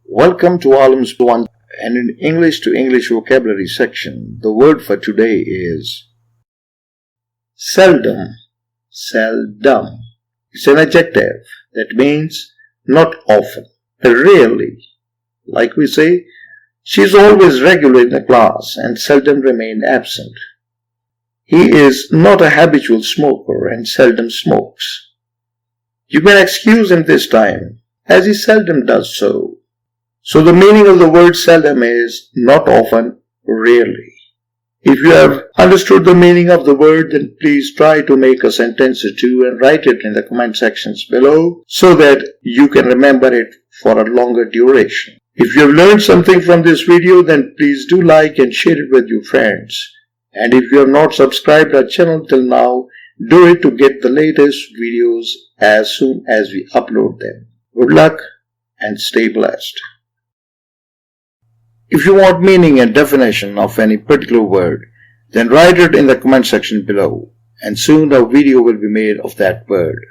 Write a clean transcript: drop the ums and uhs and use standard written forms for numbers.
Welcome to Alam's One, and in English to English vocabulary section, the word for today is seldom. Seldom. It's an adjective that means not often, rarely. Like we say, she is always regular in the class and seldom remained absent. He is not a habitual smoker and seldom smokes. You can excuse him this time, as he seldom does so. So the meaning of the word seldom is not often, rarely. If you have understood the meaning of the word, then please try to make a sentence or two and write it in the comment sections below so that you can remember it for a longer duration. If you have learned something from this video, then please do like and share it with your friends. And if you have not subscribed our channel till now, do it to get the latest videos as soon as we upload them. Good luck and stay blessed. If you want meaning and definition of any particular word, then write it in the comment section below, and soon a video will be made of that word.